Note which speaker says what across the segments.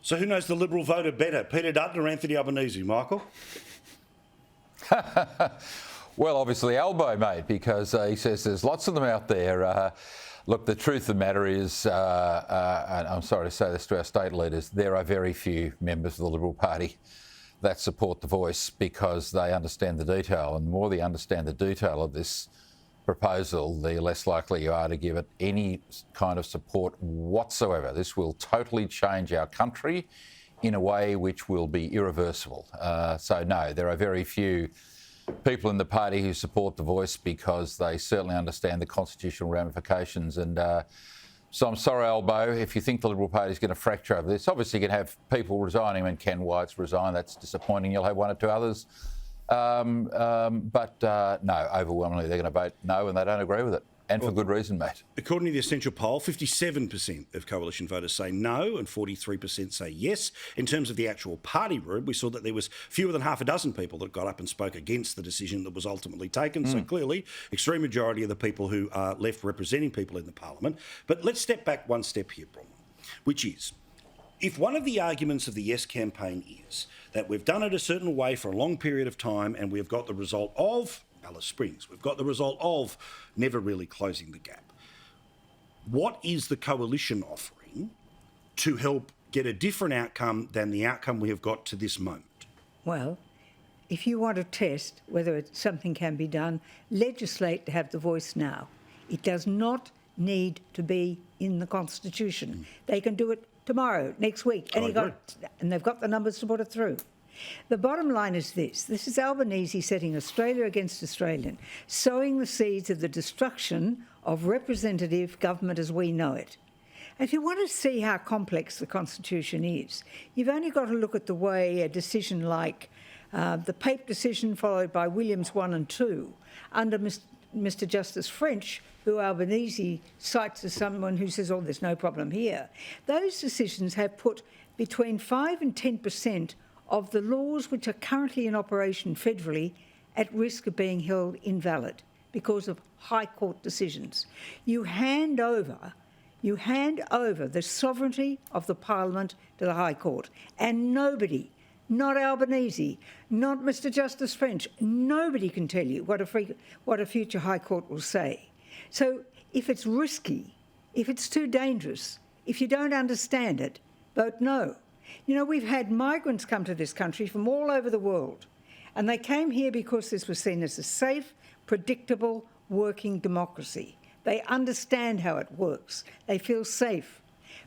Speaker 1: So who knows the Liberal voter better, Peter Dutton or Anthony Albanese, Michael?
Speaker 2: Well, obviously Albo, mate, because he says there's lots of them out there. Look, the truth of the matter is, and I'm sorry to say this to our state leaders, there are very few members of the Liberal Party that support the Voice because they understand the detail. And the more they understand the detail of this proposal, the less likely you are to give it any kind of support whatsoever. This will totally change our country in a way which will be irreversible. So no, there are very few people in the party who support the Voice because they certainly understand the constitutional ramifications. And so I'm sorry, Albo, if you think the Liberal Party is going to fracture over this. Obviously you can have people resigning when Ken White's resigned. That's disappointing. You'll have one or two others. But no, overwhelmingly they're going to vote no, and they don't agree with it. And for good reason, mate.
Speaker 1: According to the Essential poll, 57% of coalition voters say no and 43% say yes. In terms of the actual party room, we saw that there was fewer than half a dozen people that got up and spoke against the decision that was ultimately taken. So clearly, extreme majority of the people who are left representing people in the parliament. But let's step back one step here, Bronwyn, which is, if one of the arguments of the Yes campaign is that we've done it a certain way for a long period of time and we've got the result of Alice Springs, we've got the result of never really closing the gap, what is the coalition offering to help get a different outcome than the outcome we have got to this moment?
Speaker 3: Well, if you want to test whether something can be done, legislate to have the Voice now. It does not need to be in the Constitution. They can do it tomorrow, next week, and they've got the numbers to put it through. The bottom line is this is Albanese setting Australia against Australian, sowing the seeds of the destruction of representative government as we know it. If you want to see how complex the Constitution is, you've only got to look at the way a decision like the Pape decision followed by Williams 1 and 2 under Mr Justice French, who Albanese cites as someone who says, oh, there's no problem here. Those decisions have put between 5 and 10% of the laws which are currently in operation federally at risk of being held invalid because of High Court decisions. You hand over the sovereignty of the Parliament to the High Court, and nobody, not Albanese, not Mr Justice French, nobody can tell you what a future High Court will say. So if it's risky, if it's too dangerous, if you don't understand it, vote no. You know, we've had migrants come to this country from all over the world, and they came here because this was seen as a safe, predictable, working democracy. They understand how it works. They feel safe.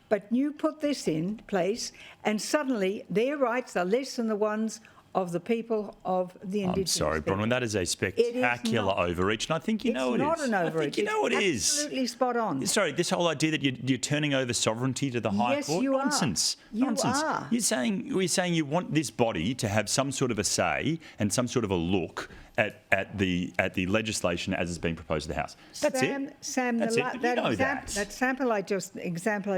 Speaker 3: But you put this in place, and suddenly their rights are less than the ones of the people of the Indigenous.
Speaker 4: I'm sorry, Bronwyn, that is a spectacular overreach, and I think you know it is.
Speaker 3: It's not an overreach.
Speaker 4: I think you know it is.
Speaker 3: Absolutely spot on.
Speaker 4: Sorry, this whole idea that you're turning over sovereignty to the High Court?
Speaker 3: You
Speaker 4: Nonsense.
Speaker 3: Are.
Speaker 4: Nonsense.
Speaker 3: You are.
Speaker 4: You're saying you want this body to have some sort of a say and some sort of a look at the legislation as it's being proposed to the House. That's it.
Speaker 3: Sam,
Speaker 4: That's it. But you know that
Speaker 3: example I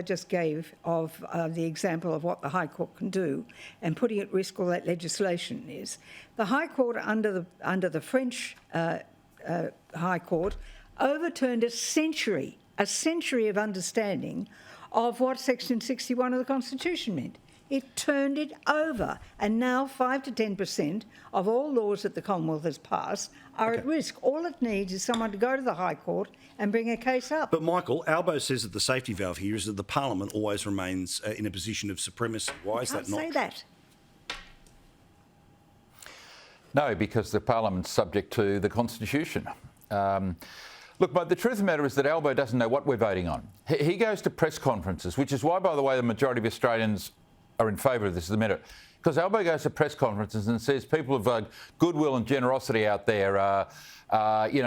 Speaker 3: just gave of the example of what the High Court can do and putting at risk all that legislation is the High Court under the French High Court overturned a century of understanding of what Section 61 of the Constitution meant. It turned it over, and now 5 to 10% of all laws that the Commonwealth has passed are at risk. All it needs is someone to go to the High Court and bring a case up.
Speaker 1: But Michael, Albo says that the safety valve here is that the Parliament always remains in a position of supremacy. Why is that not?
Speaker 3: Say that.
Speaker 2: No, because the Parliament's subject to the Constitution. Look, but the truth of the matter is that Albo doesn't know what we're voting on. He goes to press conferences, which is why, by the way, the majority of Australians are in favour of this at the minute. Because Albo goes to press conferences and says people of goodwill and generosity out there,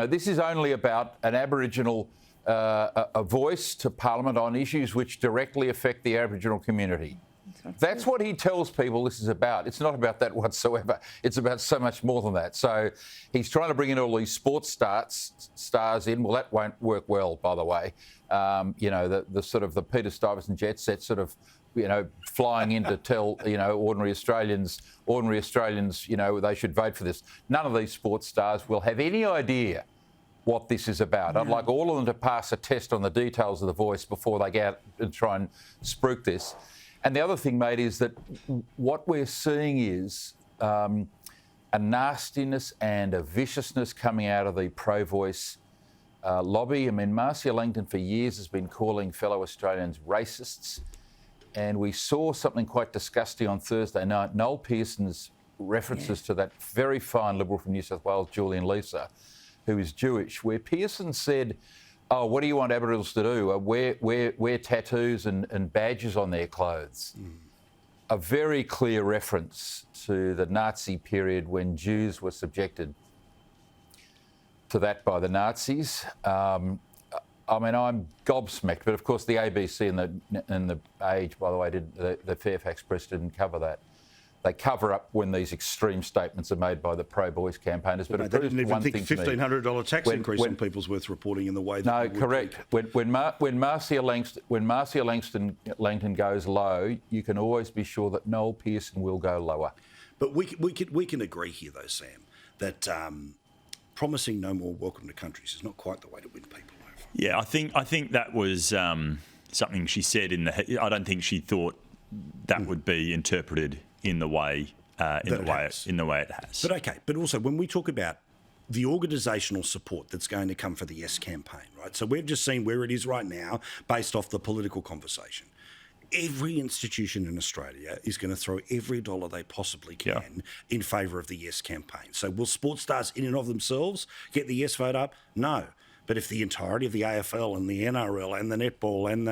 Speaker 2: this is only about an Aboriginal a voice to Parliament on issues which directly affect the Aboriginal community. That's what he tells people this is about. It's not about that whatsoever. It's about so much more than that. So he's trying to bring in all these sports stars in. Well, that won't work well, by the way. The sort of the Peter Stuyvesant jet set sort of, flying in to tell, ordinary Australians, they should vote for this. None of these sports stars will have any idea what this is about. I'd like all of them to pass a test on the details of the Voice before they get out and try and spruik this. And the other thing, mate, is that what we're seeing is a nastiness and a viciousness coming out of the pro-voice lobby. I mean, Marcia Langton for years has been calling fellow Australians racists, and we saw something quite disgusting on Thursday night. Noel Pearson's references to that very fine Liberal from New South Wales, Julian Leeser, who is Jewish, where Pearson said, "Oh, what do you want Aboriginals to do? Wear tattoos and badges on their clothes." A very clear reference to the Nazi period when Jews were subjected to that by the Nazis. I mean, I'm gobsmacked, but of course the ABC and the Age, by the way, the Fairfax Press didn't cover that. They cover up when these extreme statements are made by the pro-boys campaigners. But
Speaker 1: they didn't even think $1,500 tax increase on people's worth reporting in the way that.
Speaker 2: No, correct. When Marcia Langton goes low, you can always be sure that Noel Pearson will go lower.
Speaker 1: But we can agree here, though, Sam, that promising no more welcome to countries is not quite the way to win people over.
Speaker 4: Yeah, I think that was something she said I don't think she thought that would be interpreted in the way it has.
Speaker 1: But okay, but also when we talk about the organisational support that's going to come for the Yes campaign, right? So we've just seen where it is right now based off the political conversation. Every institution in Australia is going to throw every dollar they possibly can in favour of the Yes campaign. So will sports stars in and of themselves get the Yes vote up? No. But if the entirety of the AFL and the NRL and the netball and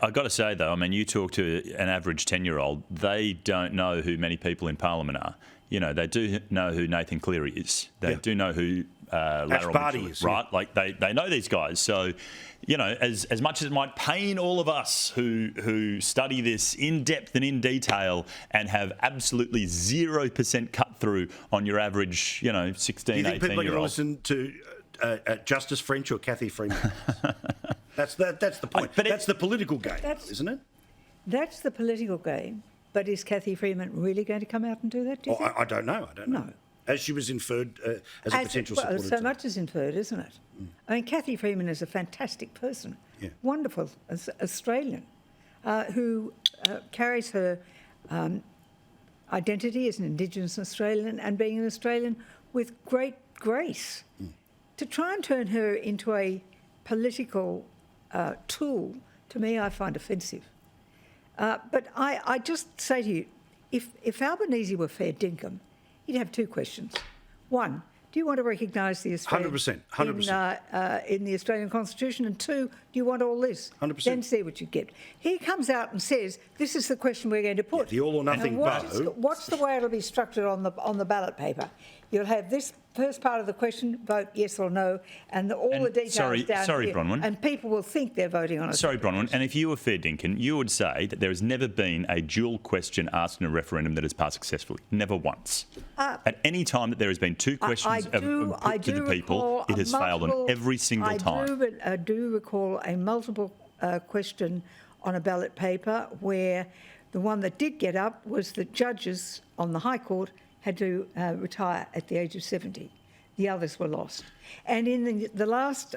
Speaker 4: I've got to say, though, I mean, you talk to an average 10-year-old, they don't know who many people in Parliament are. You know, they do know who Nathan Cleary is. They do know who Lateral Mitchell is, right? Yeah. Like, they know these guys. So, you know, as much as it might pain all of us who study this in depth and in detail and have absolutely 0% cut through on your average, 16, 18-year-old.
Speaker 1: Do you think people are going to listen to Justice French or Cathy Freeman? That's the point. But that's the political game, isn't it?
Speaker 3: That's the political game. But is Cathy Freeman really going to come out and do that? Do you think?
Speaker 1: I don't know. No. As she was inferred as a potential supporter.
Speaker 3: So much is inferred, isn't it? I mean, Cathy Freeman is a fantastic person, wonderful Australian, who carries her identity as an Indigenous Australian and being an Australian with great grace. To try and turn her into a political tool, to me, I find offensive. But I just say to you, if Albanese were fair dinkum, he'd have two questions. One, do you want to recognise the Australian 100%. In the Australian Constitution? And two, do you want all this?
Speaker 1: 100%.
Speaker 3: Then see what you get. He comes out and says, this is the question we're going to put.
Speaker 1: The all or nothing vote.
Speaker 3: What's the way it'll be structured on the ballot paper? You'll have this first part of the question, vote yes or no, and all the details down here.
Speaker 4: Bronwyn.
Speaker 3: And people will think they're voting on it.
Speaker 4: Sorry, Bronwyn. And if you were fair dinkum, you would say that there has never been a dual question asked in a referendum that has passed successfully. Never once. At any time that there has been two questions to the people, it has failed on every single time.
Speaker 3: I do recall a multiple question on a ballot paper where the one that did get up was that judges on the High Court had to retire at the age of 70. The others were lost. And in the last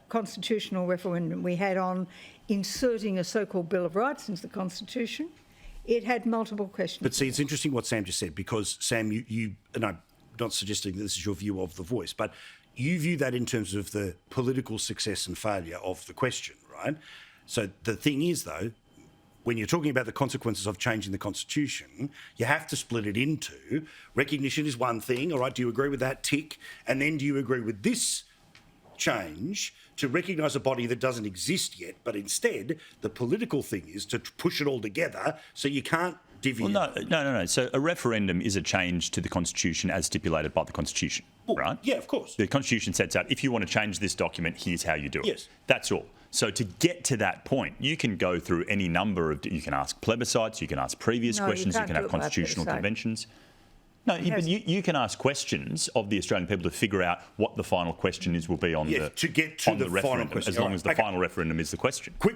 Speaker 3: constitutional referendum we had on inserting a so-called Bill of Rights into the Constitution, it had multiple questions.
Speaker 1: But see, it's interesting what Sam just said, because, Sam, you and I'm not suggesting that this is your view of the voice, but you view that in terms of the political success and failure of the question, right? So the thing is, though, when you're talking about the consequences of changing the Constitution, you have to split it into recognition is one thing, all right, do you agree with that? Tick. And then do you agree with this change to recognise a body that doesn't exist yet, but instead the political thing is to push it all together so you can't divvy it up?
Speaker 4: No. So a referendum is a change to the Constitution as stipulated by the Constitution, right?
Speaker 1: Yeah, of course.
Speaker 4: The Constitution sets out, if you want to change this document, here's how you do it.
Speaker 1: Yes.
Speaker 4: That's all. So to get to that point, you can go through any number of... You can ask plebiscites, you can ask previous questions, you can have constitutional conventions. No, but you can ask questions of the Australian people to figure out what the final question will be on the
Speaker 1: to get to the
Speaker 4: referendum,
Speaker 1: final question.
Speaker 4: as long as the final referendum is the question.
Speaker 1: Quick